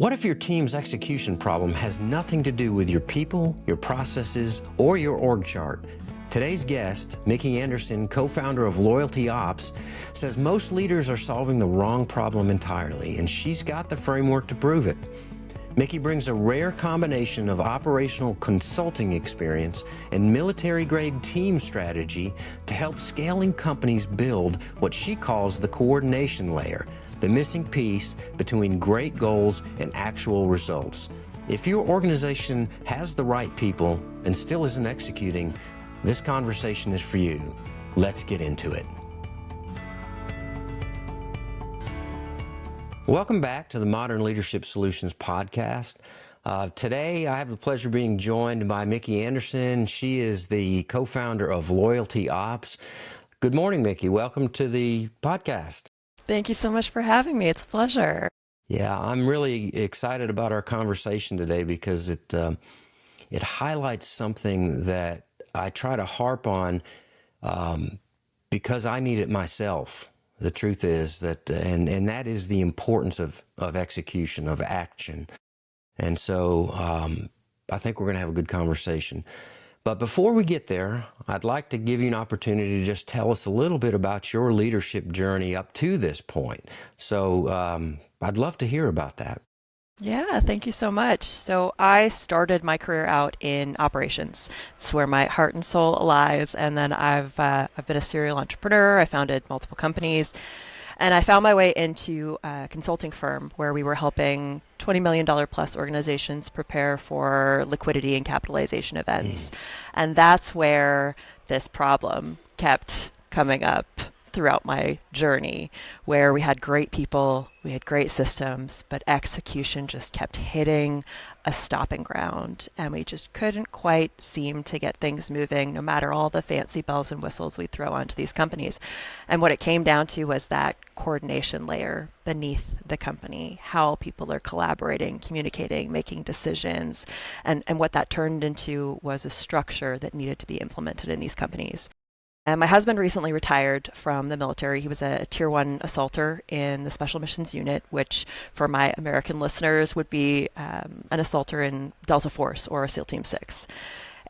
What if your team's execution problem has nothing to do with your people, your processes, or your org chart? Today's guest, Mickey Anderson, co-founder of LoyaltyOps, says most leaders are solving the wrong problem entirely, and she's got the framework to prove it. Mickey brings a rare combination of operational consulting experience and military-grade team strategy to help scaling companies build what she calls the coordination layer, the missing piece between great goals and actual results. If your organization has the right people and still isn't executing, this conversation is for you. Let's get into it. Welcome back to the Modern Leadership Solutions podcast. Today, I have the pleasure of being joined by Mickey Anderson. She is the co-founder of LoyaltyOps. Good morning, Mickey. Welcome to the podcast. Thank you so much for having me. It's a pleasure. Yeah, I'm really excited about our conversation today because it highlights something that I try to harp on because I need it myself. The truth is that, and that is the importance of execution, of action. And so I think we're going to have a good conversation. But before we get there, I'd like to give you an opportunity to just tell us a little bit about your leadership journey up to this point. So I'd love to hear about that. Yeah, thank you so much. So I started my career out in operations. It's where my heart and soul lies. And then I've been a serial entrepreneur. I founded multiple companies. And I found my way into a consulting firm where we were helping $20 million plus organizations prepare for liquidity and capitalization events. And that's where this problem kept coming up throughout my journey, where we had great people, we had great systems, but execution just kept hitting a stopping ground, and we just couldn't quite seem to get things moving, no matter all the fancy bells and whistles we throw onto these companies. And what it came down to was that coordination layer beneath the company, how people are collaborating, communicating, making decisions, and what that turned into was a structure that needed to be implemented in these companies. And my husband recently retired from the military. He was a Tier 1 assaulter in the Special Missions Unit, which for my American listeners would be an assaulter in Delta Force or a SEAL Team 6.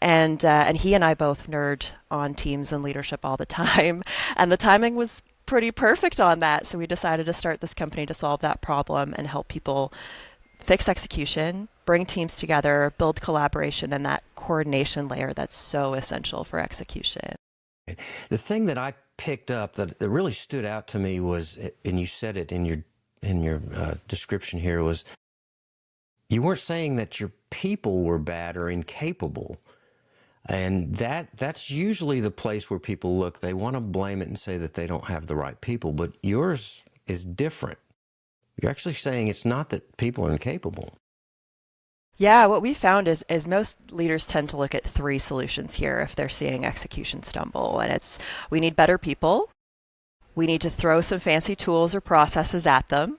And he and I both nerd on teams and leadership all the time. And the timing was pretty perfect on that. So we decided to start this company to solve that problem and help people fix execution, bring teams together, build collaboration, and that coordination layer that's so essential for execution. The thing that I picked up that really stood out to me was, and you said it in your description here, was you weren't saying that your people were bad or incapable, and that's usually the place where people look. They want to blame it and say that they don't have the right people, but yours is different. You're actually saying it's not that people are incapable. Yeah, what we found is most leaders tend to look at three solutions here if they're seeing execution stumble. And it's, we need better people, we need to throw some fancy tools or processes at them,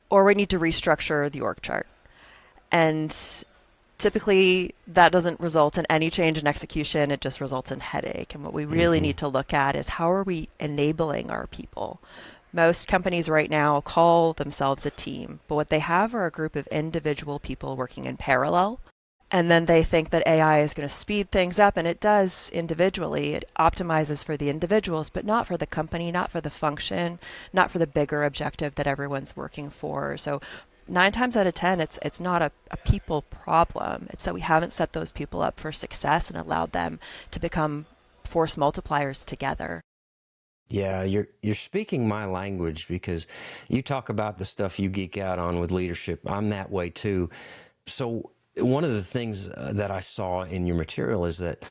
or we need to restructure the org chart. And typically that doesn't result in any change in execution, it just results in headache. And what we really need to look at is how are we enabling our people? Most companies right now call themselves a team, but what they have are a group of individual people working in parallel. And then they think that AI is going to speed things up, and it does individually. It optimizes for the individuals, but not for the company, not for the function, not for the bigger objective that everyone's working for. So 9 times out of 10, it's not a people problem. It's that we haven't set those people up for success and allowed them to become force multipliers together. Yeah, you're speaking my language because you talk about the stuff you geek out on with leadership. I'm that way too. So one of the things that I saw in your material is that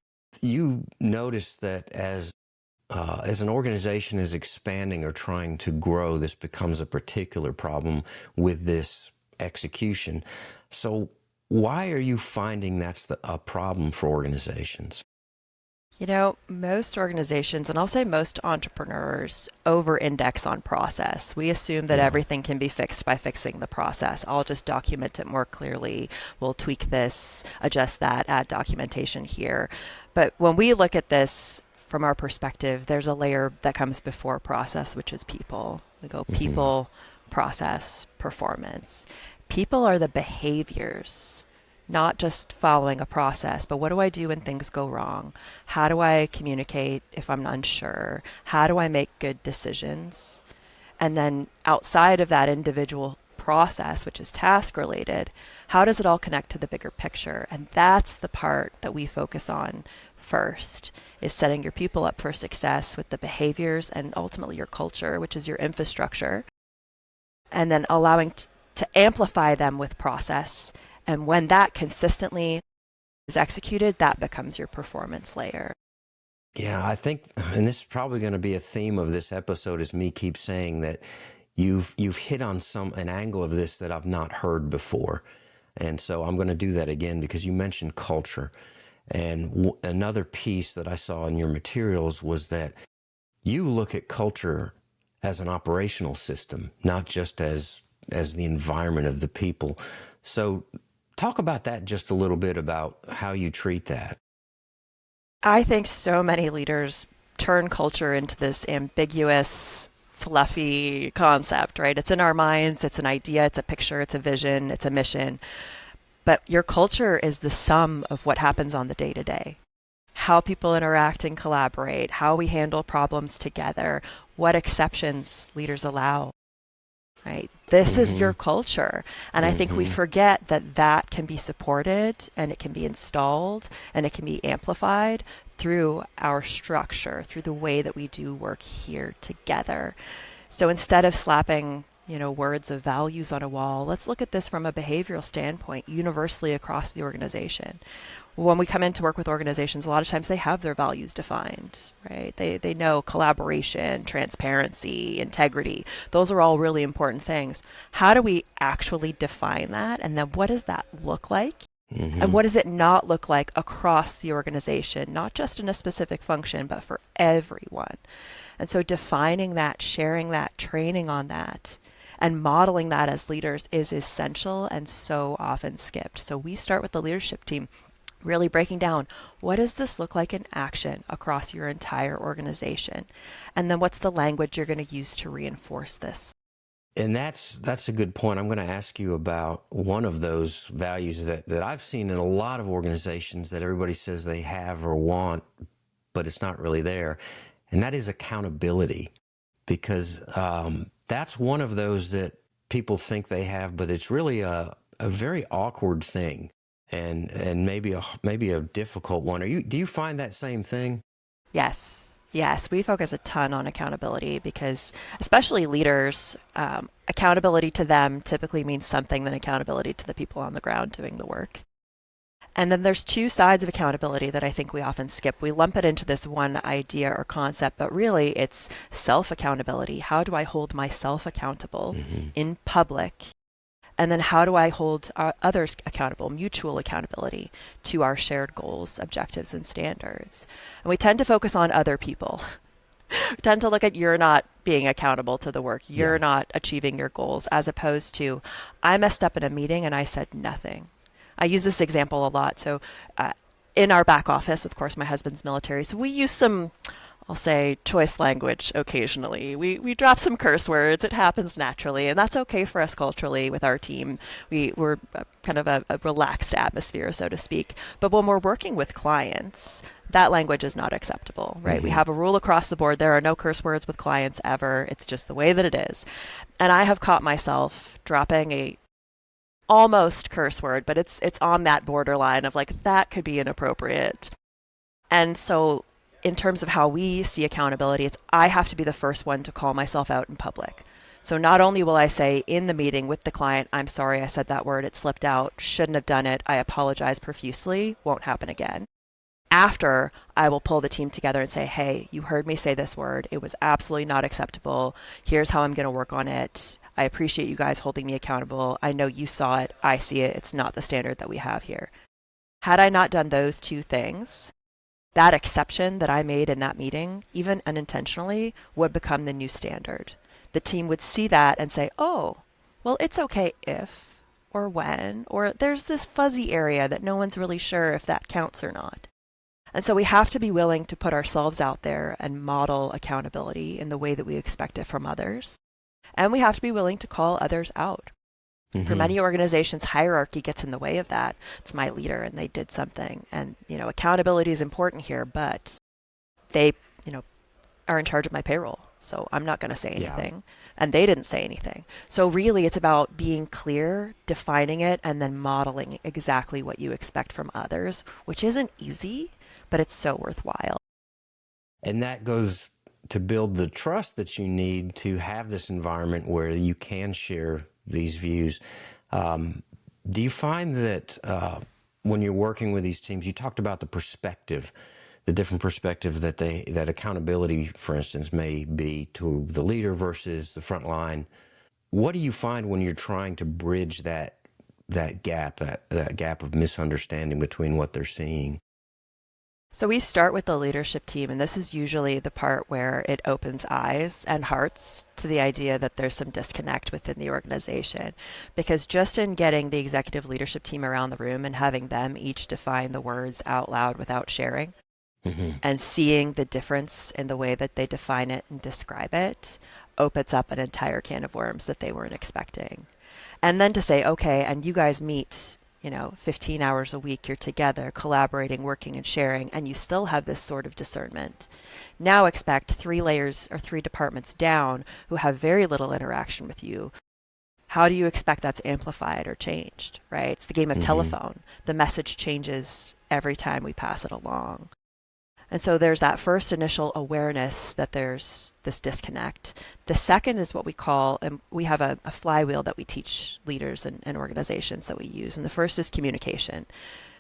you noticed that as an organization is expanding or trying to grow, this becomes a particular problem with this execution. So why are you finding that's a problem for organizations? You know, most organizations, and I'll say most entrepreneurs, over-index on process. We assume that everything can be fixed by fixing the process. I'll just document it more clearly. We'll tweak this, adjust that, add documentation here. But when we look at this from our perspective, there's a layer that comes before process, which is people. We go people, process, performance. People are the behaviors, not just following a process, but what do I do when things go wrong? How do I communicate if I'm unsure? How do I make good decisions? And then outside of that individual process, which is task related, how does it all connect to the bigger picture? And that's the part that we focus on first, is setting your people up for success with the behaviors and ultimately your culture, which is your infrastructure, and then allowing to amplify them with process. And when that consistently is executed, that becomes your performance layer. Yeah, I think, and this is probably going to be a theme of this episode, is me keep saying that you've hit on an angle of this that I've not heard before. And so I'm going to do that again because you mentioned culture. And another piece that I saw in your materials was that you look at culture as an operational system, not just as the environment of the people. So talk about that just a little bit, about how you treat that. I think so many leaders turn culture into this ambiguous, fluffy concept, right? It's in our minds, it's an idea, it's a picture, it's a vision, it's a mission. But your culture is the sum of what happens on the day to day. How people interact and collaborate, how we handle problems together, what exceptions leaders allow, right? This is your culture. And I think we forget that that can be supported and it can be installed and it can be amplified through our structure, through the way that we do work here together. So instead of slapping, words of values on a wall, let's look at this from a behavioral standpoint, universally across the organization. When we come in to work with organizations, a lot of times they have their values defined, right? They know collaboration, transparency, integrity. Those are all really important things. How do we actually define that? And then what does that look like? And what does it not look like across the organization, not just in a specific function, but for everyone? And so defining that, sharing that, training on that, and modeling that as leaders is essential and so often skipped. So we start with the leadership team, really breaking down, what does this look like in action across your entire organization? And then what's the language you're going to use to reinforce this? And that's a good point. I'm going to ask you about one of those values that I've seen in a lot of organizations that everybody says they have or want, but it's not really there. And that is accountability, because that's one of those that people think they have, but it's really a very awkward thing, and maybe a difficult one. Do you find that same thing? Yes, we focus a ton on accountability because, especially leaders, accountability to them typically means something than accountability to the people on the ground doing the work. And then there's two sides of accountability that I think we often skip. We lump it into this one idea or concept, but really it's self-accountability. How do I hold myself accountable in public? And then how do I hold others accountable, mutual accountability to our shared goals, objectives, and standards? And we tend to focus on other people. We tend to look at you're not being accountable to the work. You're not achieving your goals, as opposed to I messed up in a meeting and I said nothing. I use this example a lot. So in our back office, of course, my husband's military, so we use some, I'll say, choice language occasionally. We drop some curse words. It happens naturally, and that's okay for us culturally with our team. We're kind of a relaxed atmosphere, so to speak. But when we're working with clients, that language is not acceptable, right? We have a rule across the board. There are no curse words with clients ever. It's just the way that it is. And I have caught myself dropping a almost curse word, but it's on that borderline of like, that could be inappropriate. And so in terms of how we see accountability, it's I have to be the first one to call myself out in public. So not only will I say in the meeting with the client, I'm sorry I said that word, it slipped out, shouldn't have done it, I apologize profusely, won't happen again. After, I will pull the team together and say, hey, you heard me say this word. It was absolutely not acceptable. Here's how I'm going to work on it. I appreciate you guys holding me accountable. I know you saw it. I see it. It's not the standard that we have here. Had I not done those two things, that exception that I made in that meeting, even unintentionally, would become the new standard. The team would see that and say, oh, well, it's okay if, or when, or there's this fuzzy area that no one's really sure if that counts or not. And so we have to be willing to put ourselves out there and model accountability in the way that we expect it from others. And we have to be willing to call others out. For Hmm. many organizations, hierarchy gets in the way of that. It's my leader and they did something. And, accountability is important here, but they, you know, are in charge of my payroll. So I'm not going to say Yeah. anything. And they didn't say anything. So really, it's about being clear, defining it, and then modeling exactly what you expect from others, which isn't easy, but it's so worthwhile. And that goes to build the trust that you need to have this environment where you can share these views. Um, do you find that when you're working with these teams, you talked about the perspective, the different perspective that accountability, for instance, may be to the leader versus the front line. What do you find when you're trying to bridge that gap of misunderstanding between what they're seeing? So we start with the leadership team, and this is usually the part where it opens eyes and hearts to the idea that there's some disconnect within the organization. Because just in getting the executive leadership team around the room and having them each define the words out loud without sharing, Hmm. and seeing the difference in the way that they define it and describe it opens up an entire can of worms that they weren't expecting. And then to say, okay, and you guys meet, 15 hours a week, you're together, collaborating, working, and sharing, and you still have this sort of discernment. Now expect 3 layers or 3 departments down who have very little interaction with you. How do you expect that's amplified or changed, right? It's the game of Hmm. telephone. The message changes every time we pass it along. And so there's that first initial awareness that there's this disconnect. The second is what we call, and we have a flywheel that we teach leaders and organizations that we use. And the first is communication.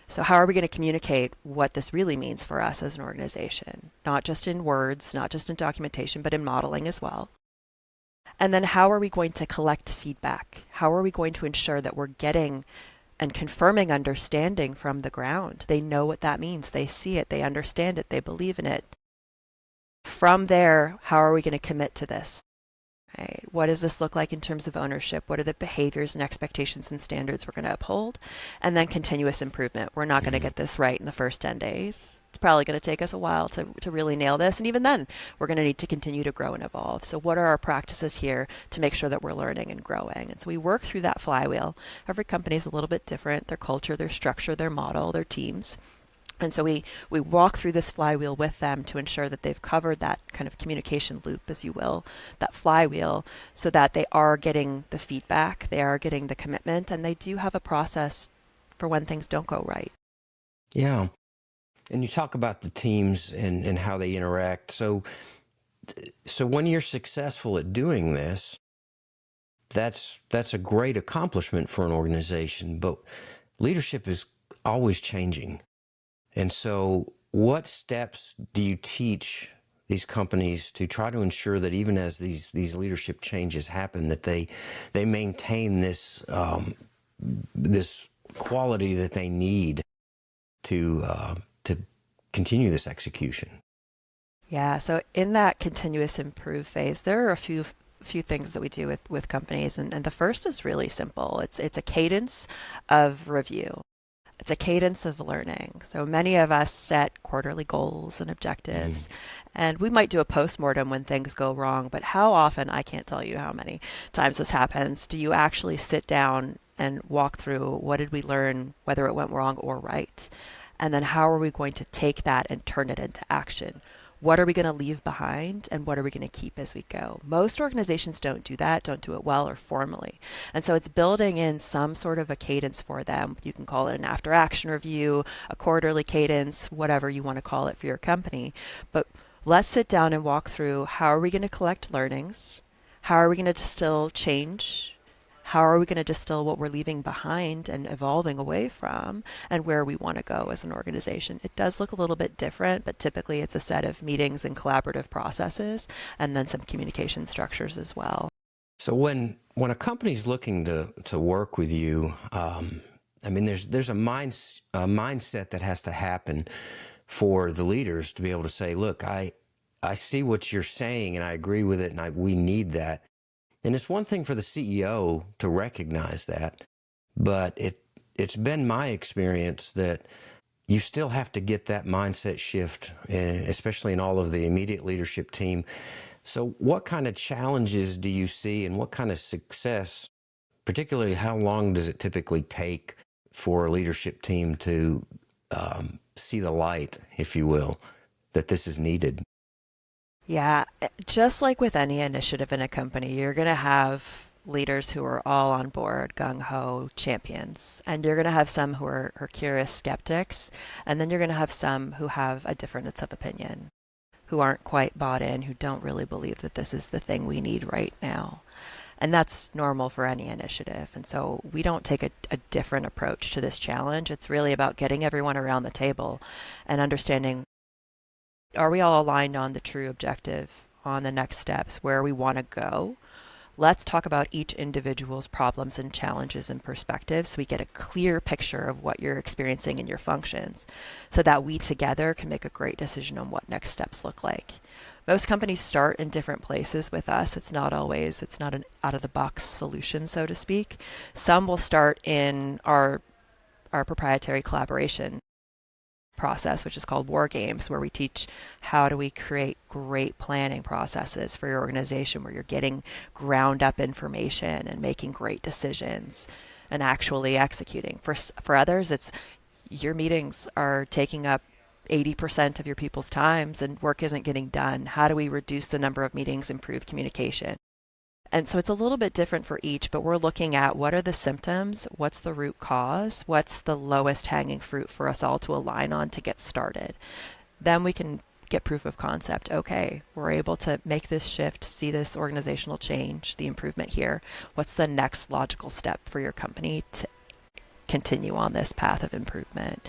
So, how are we going to communicate what this really means for us as an organization? Not just in words, not just in documentation, but in modeling as well. And then, how are we going to collect feedback? How are we going to ensure that we're getting and confirming understanding from the ground? They know what that means. They see it. They understand it. They believe in it. From there, how are we going to commit to this? Right? What does this look like in terms of ownership? What are the behaviors and expectations and standards we're going to uphold? And then continuous improvement. We're not going to Hmm. get this right in the first 10 days. It's probably going to take us a while to really nail this. And even then, we're going to need to continue to grow and evolve. So, what are our practices here to make sure that we're learning and growing? And so, we work through that flywheel. Every company is a little bit different, their culture, their structure, their model, their teams. And so we walk through this flywheel with them to ensure that they've covered that kind of communication loop, as you will, that flywheel, so that they are getting the feedback, they are getting the commitment, and they do have a process for when things don't go right. Yeah. And you talk about the teams and how they interact. So when you're successful at doing this, that's a great accomplishment for an organization. But leadership is always changing. And so what steps do you teach these companies to try to ensure that even as these leadership changes happen, that they maintain this quality that they need to continue this execution? Yeah, so in that continuous improve phase, there are a few things that we do with companies, and the first is really simple. It's a cadence of review. It's a cadence of learning. So many of us set quarterly goals and Mm-hmm. objectives, and we might do a postmortem when things go wrong, but how often, I can't tell you how many times this happens, do you actually sit down and walk through what did we learn, whether it went wrong or right? And then how are we going to take that and turn it into action? What are we going to leave behind and what are we going to keep as we go? Most organizations don't do that, don't do it well or formally. And so it's building in some sort of a cadence for them. You can call it an after action review, a quarterly cadence, whatever you want to call it for your company. But let's sit down and walk through how are we going to collect learnings? How are we going to distill change? How are we going to distill what we're leaving behind and evolving away from, and where we want to go as an organization? It does look a little bit different, but typically it's a set of meetings and collaborative processes, and then some communication structures as well. So when a company's looking to work with you, I mean, there's a mindset that has to happen for the leaders to be able to say, look, I see what you're saying and I agree with it, and we need that. And it's one thing for the CEO to recognize that, but it's been my experience that you still have to get that mindset shift, especially in all of the immediate leadership team. So what kind of challenges do you see and what kind of success particularly how long does it typically take for a leadership team to see the light, if you will, that this is needed? Yeah, just like with any initiative in a company, you're going to have leaders who are all on board, gung ho champions, and you're going to have some who are curious skeptics, and then you're going to have some who have a difference of opinion, who aren't quite bought in, who don't really believe that this is the thing we need right now. And that's normal for any initiative. And so we don't take a different approach to this challenge. It's really about getting everyone around the table and understanding, are we all aligned on the true objective, on the next steps, where we want to go? Let's talk about each individual's problems and challenges and perspectives so we get a clear picture of what you're experiencing in your functions so that we together can make a great decision on what next steps look like. Most companies start in different places with us. It's not an out of the box solution, so to speak. Some will start in our proprietary collaboration process, which is called War Games, where we teach how do we create great planning processes for your organization where you're getting ground up information and making great decisions and actually executing. For others, it's your meetings are taking up 80% of your people's times and work isn't getting done. How do we reduce the number of meetings, improve communication? And so it's a little bit different for each, but we're looking at what are the symptoms, what's the root cause, what's the lowest hanging fruit for us all to align on to get started. Then we can get proof of concept. Okay, we're able to make this shift, see this organizational change, the improvement here. What's the next logical step for your company to continue on this path of improvement?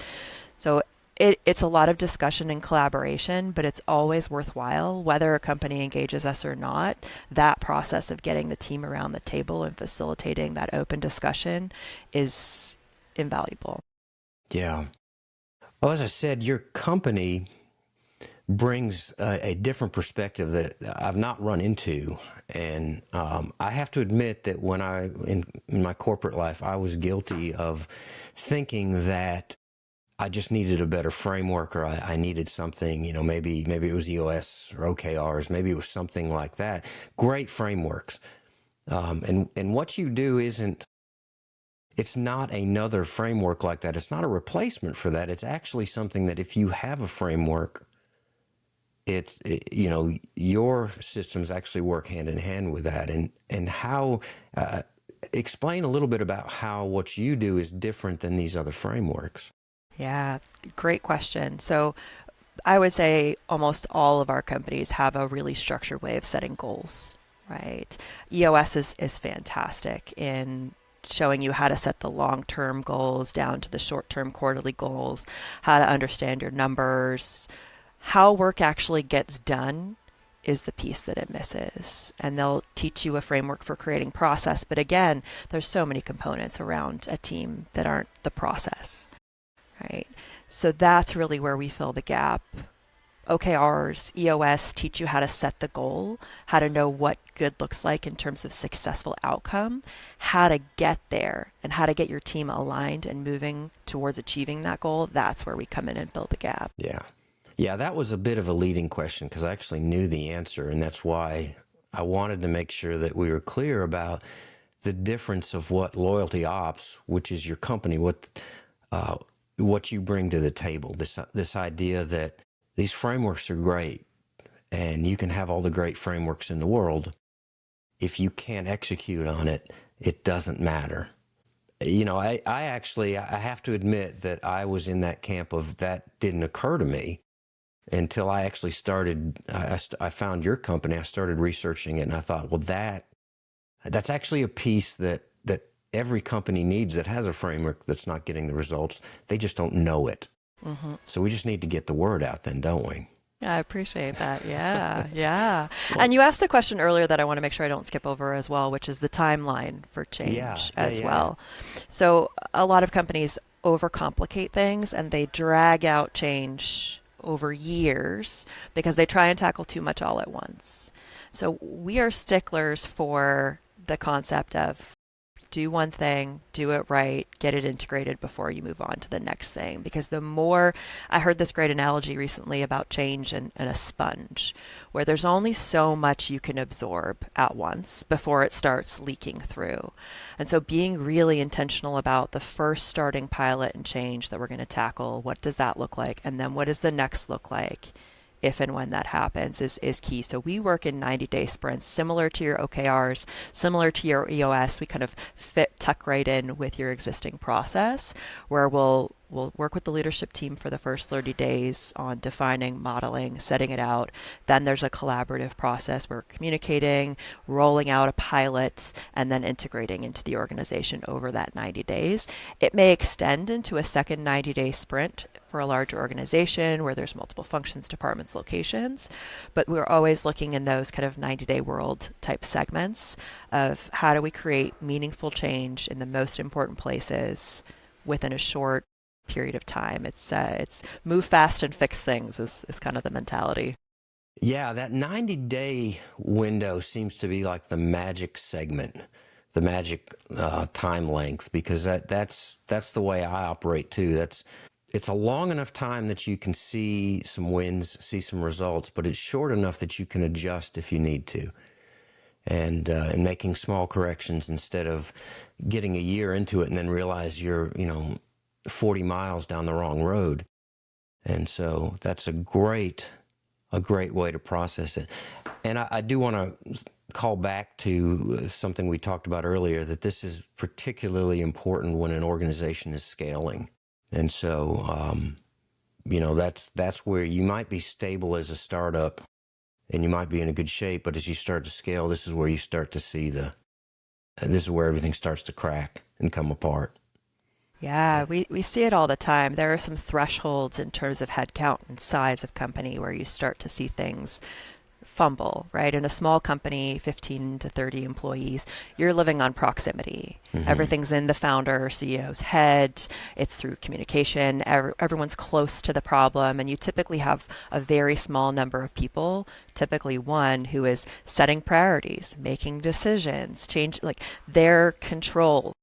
So it's a lot of discussion and collaboration, but it's always worthwhile, whether a company engages us or not. That process of getting the team around the table and facilitating that open discussion is invaluable. Yeah. Well, as I said, your company brings a different perspective that I've not run into. And I have to admit that when in my corporate life, I was guilty of thinking that I just needed a better framework, or I needed something, maybe it was EOS or OKRs, maybe it was something like that. Great frameworks. And what you do it's not another framework like that. It's not a replacement for that. It's actually something that if you have a framework, your systems actually work hand in hand with that. And how, explain a little bit about how what you do is different than these other frameworks. Yeah, great question. So I would say almost all of our companies have a really structured way of setting goals, right? EOS is fantastic in showing you how to set the long-term goals down to the short-term quarterly goals, how to understand your numbers. How work actually gets done is the piece that it misses. And they'll teach you a framework for creating process. But again, there's so many components around a team that aren't the process. Right. So that's really where we fill the gap. OKRs, EOS teach you how to set the goal, how to know what good looks like in terms of successful outcome, how to get there, and how to get your team aligned and moving towards achieving that goal. That's where we come in and fill the gap. Yeah. Yeah, that was a bit of a leading question because I actually knew the answer, and that's why I wanted to make sure that we were clear about the difference of what LoyaltyOps, which is your company, what you bring to the table. This idea that these frameworks are great, and you can have all the great frameworks in the world. If you can't execute on it, it doesn't matter. I have to admit that I was in that camp of that didn't occur to me until I actually started. I found your company. I started researching it, and I thought, well, that's actually a piece that every company needs that has a framework that's not getting the results. They just don't know it. Mm-hmm. So we just need to get the word out then, don't we? Yeah, I appreciate that. Yeah, yeah. And you asked a question earlier that I want to make sure I don't skip over as well, which is the timeline for change as well. So a lot of companies overcomplicate things and they drag out change over years because they try and tackle too much all at once. So we are sticklers for the concept of do one thing, do it right, get it integrated before you move on to the next thing. Because the more, I heard this great analogy recently about change and a sponge, where there's only so much you can absorb at once before it starts leaking through. And so being really intentional about the first starting pilot and change that we're going to tackle, what does that look like? And then what does the next look like? If and when that happens is key. So we work in 90-day sprints, similar to your OKRs, similar to your EOS. We kind of tuck right in with your existing process, where we'll work with the leadership team for the first 30 days on defining, modeling, setting it out. Then there's a collaborative process where we're communicating, rolling out a pilot, and then integrating into the organization over that 90 days. It may extend into a second 90-day sprint for a large organization where there's multiple functions, departments, locations, but we're always looking in those kind of 90-day world type segments of how do we create meaningful change in the most important places within a short period of time. It's move fast and fix things is kind of the mentality. Yeah, that 90-day window seems to be like the magic segment, the magic time length, because that's the way I operate too. It's a long enough time that you can see some wins, see some results, but it's short enough that you can adjust if you need to, and making small corrections instead of getting a year into it and then realize you're 40 miles down the wrong road. And so that's a great way to process it. And I do want to call back to something we talked about earlier, that this is particularly important when an organization is scaling. And so, that's where you might be stable as a startup and you might be in a good shape, but as you start to scale, this is where you start to see this is where everything starts to crack and come apart. Yeah, we see it all the time. There are some thresholds in terms of headcount and size of company where you start to see things fumble, right? In a small company, 15 to 30 employees, you're living on proximity. Mm-hmm. Everything's in the founder or CEO's head. It's through communication. Everyone's close to the problem. And you typically have a very small number of people, typically one, who is setting priorities, making decisions, change, like their control.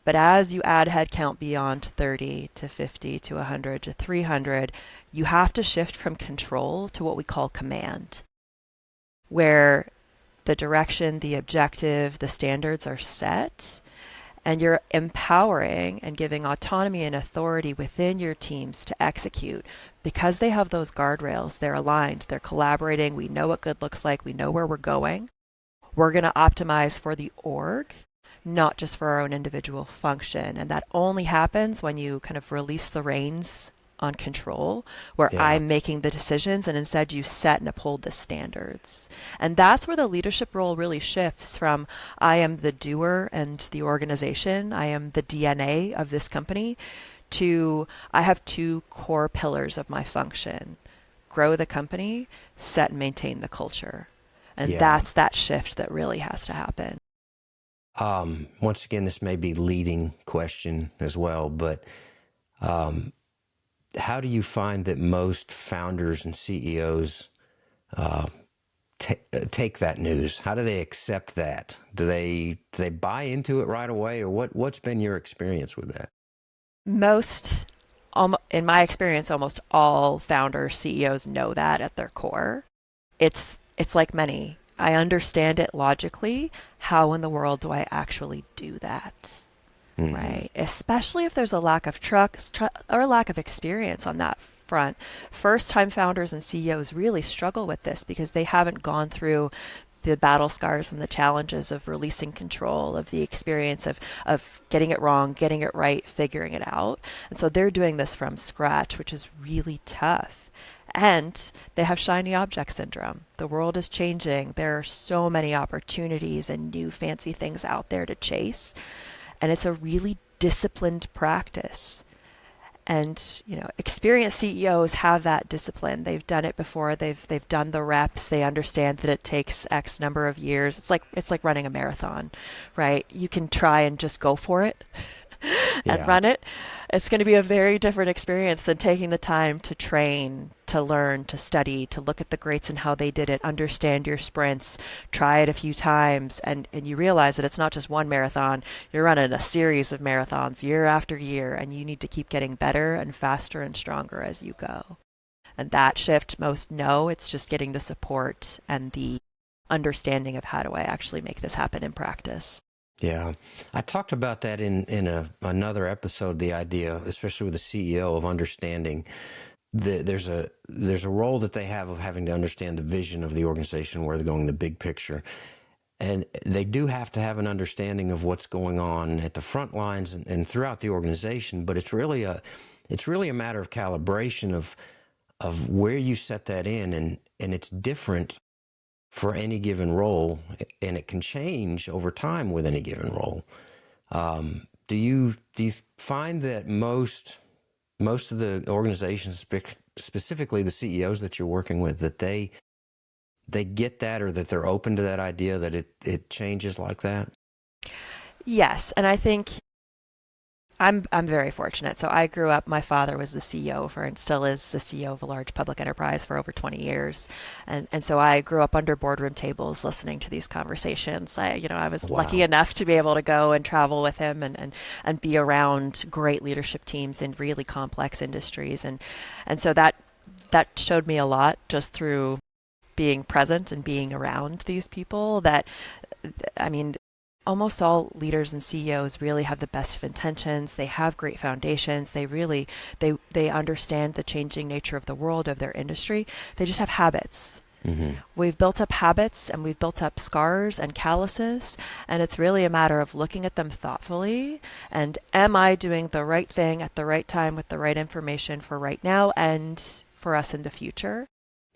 But as you add headcount beyond 30 to 50 to 100 to 300, you have to shift from control to what we call command, where the direction, the objective, the standards are set, and you're empowering and giving autonomy and authority within your teams to execute because they have those guardrails. They're aligned, they're collaborating. We know what good looks like. We know where we're going. We're going to optimize for the org, not just for our own individual function. And that only happens when you kind of release the reins on control, where I'm making the decisions and instead you set and uphold the standards. And that's where the leadership role really shifts from I am the doer and the organization, I am the DNA of this company, to I have two core pillars of my function: grow the company, set and maintain the culture. And that's that shift that really has to happen. Once again, this may be leading question as well, but how do you find that most founders and CEOs take that news? How do they accept that? Do they buy into it right away, or what's been your experience with that? Most, in my experience, almost all founders, CEOs know that at their core. It's like many. I understand it logically. How in the world do I actually do that? Mm-hmm. Right? Especially if there's a lack of trust or a lack of experience on that front. First-time founders and CEOs really struggle with this because they haven't gone through the battle scars and the challenges of releasing control, of the experience of getting it wrong, getting it right, figuring it out. And so they're doing this from scratch, which is really tough. And they have shiny object syndrome. The world is changing. There are so many opportunities and new fancy things out there to chase. And it's a really disciplined practice. And, experienced CEOs have that discipline. They've done it before. They've done the reps. They understand that it takes X number of years. It's like running a marathon, right? You can try and just go for it and run it. It's going to be a very different experience than taking the time to train, to learn, to study, to look at the greats and how they did it, understand your sprints, try it a few times, and you realize that it's not just one marathon. You're running a series of marathons year after year, and you need to keep getting better and faster and stronger as you go. And that shift, most know, it's just getting the support and the understanding of how do I actually make this happen in practice. Yeah, I talked about that in another episode, the idea, especially with the CEO, of understanding there's a role that they have of having to understand the vision of the organization, where they're going, the big picture. And they do have to have an understanding of what's going on at the front lines and throughout the organization, but it's really a matter of calibration of where you set that in, and it's different for any given role, and it can change over time with any given role. Do you find that most of the organizations, specifically the CEOs that you're working with, that they get that, or that they're open to that idea that it changes like that? Yes, and I think I'm very fortunate. So I grew up, my father was the CEO for, and still is the CEO of a large public enterprise for over 20 years. And so I grew up under boardroom tables listening to these conversations. I was Wow. lucky enough to be able to go and travel with him and be around great leadership teams in really complex industries. And so that showed me a lot just through being present and being around these people that, I mean, almost all leaders and CEOs really have the best of intentions. They have great foundations. They really, they understand the changing nature of the world, of their industry. They just have habits. Mm-hmm. We've built up habits, and we've built up scars and calluses, and it's really a matter of looking at them thoughtfully. And am I doing the right thing at the right time with the right information for right now and for us in the future?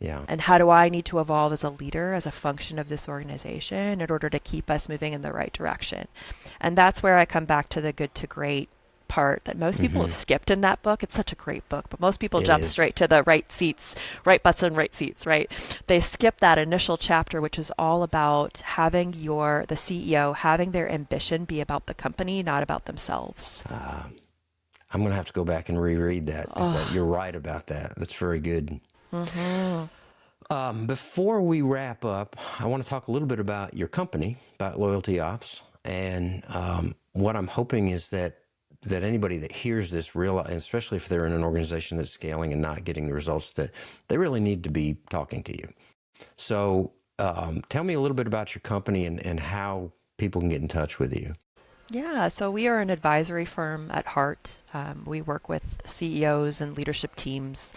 Yeah. And how do I need to evolve as a leader, as a function of this organization, in order to keep us moving in the right direction? And that's where I come back to the good to great part that most people have skipped in that book. It's such a great book, but most people jump straight to the right seats, right butts and right seats, right? They skip that initial chapter, which is all about having the CEO, having their ambition be about the company, not about themselves. I'm going to have to go back and reread that, because you're right about that. That's very good. Before we wrap up, I want to talk a little bit about your company, about LoyaltyOps, and what I'm hoping is that anybody that hears this realize, especially if they're in an organization that's scaling and not getting the results, that they really need to be talking to you. So tell me a little bit about your company and how people can get in touch with you. Yeah, so we are an advisory firm at heart. We work with CEOs and leadership teams,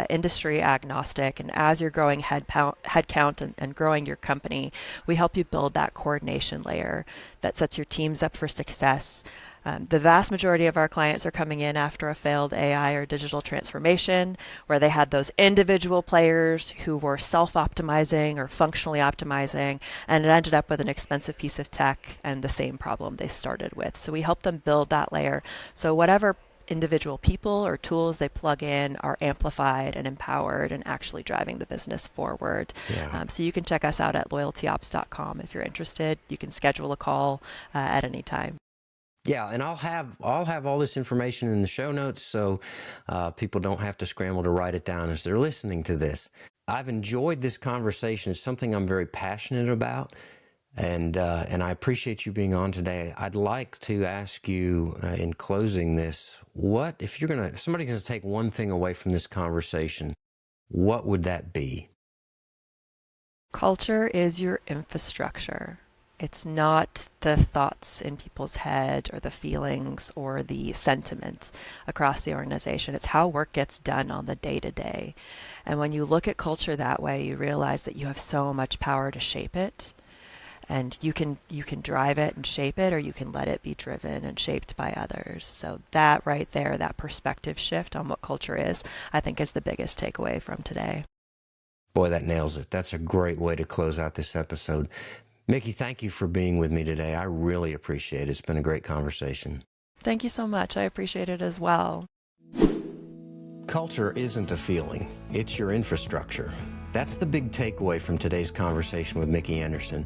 industry agnostic, and as you're growing headcount and growing your company, we help you build that coordination layer that sets your teams up for success. The vast majority of our clients are coming in after a failed AI or digital transformation, where they had those individual players who were self-optimizing or functionally optimizing, and it ended up with an expensive piece of tech and the same problem they started with. So we help them build that layer. So whatever individual people or tools they plug in are amplified and empowered and actually driving the business forward. Yeah. So you can check us out at loyaltyops.com if you're interested. You can schedule a call at any time. Yeah, and I'll have all this information in the show notes, so people don't have to scramble to write it down as they're listening to this. I've enjoyed this conversation. It's something I'm very passionate about, and I appreciate you being on today. I'd like to ask you in closing this, if somebody's going to take one thing away from this conversation, what would that be? Culture is your infrastructure. It's not the thoughts in people's head or the feelings or the sentiment across the organization. It's how work gets done on the day-to-day. And when you look at culture that way, you realize that you have so much power to shape it. And you can drive it and shape it, or you can let it be driven and shaped by others. So that right there, that perspective shift on what culture is, I think is the biggest takeaway from today. Boy, that nails it. That's a great way to close out this episode. Mickey, thank you for being with me today. I really appreciate it. It's been a great conversation. Thank you so much. I appreciate it as well. Culture isn't a feeling. It's your infrastructure. That's the big takeaway from today's conversation with Mickey Anderson.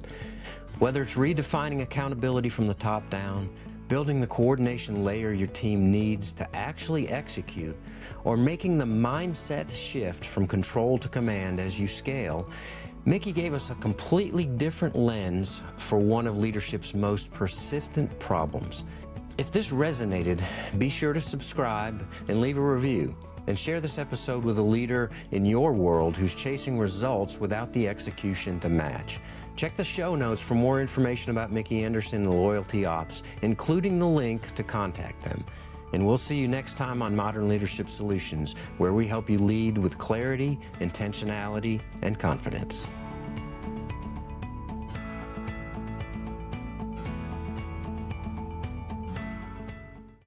Whether it's redefining accountability from the top down, building the coordination layer your team needs to actually execute, or making the mindset shift from control to command as you scale, Mickey gave us a completely different lens for one of leadership's most persistent problems. If this resonated, be sure to subscribe and leave a review, and share this episode with a leader in your world who's chasing results without the execution to match. Check the show notes for more information about Mickey Anderson and LoyaltyOps, including the link to contact them. And we'll see you next time on Modern Leadership Solutions, where we help you lead with clarity, intentionality, and confidence.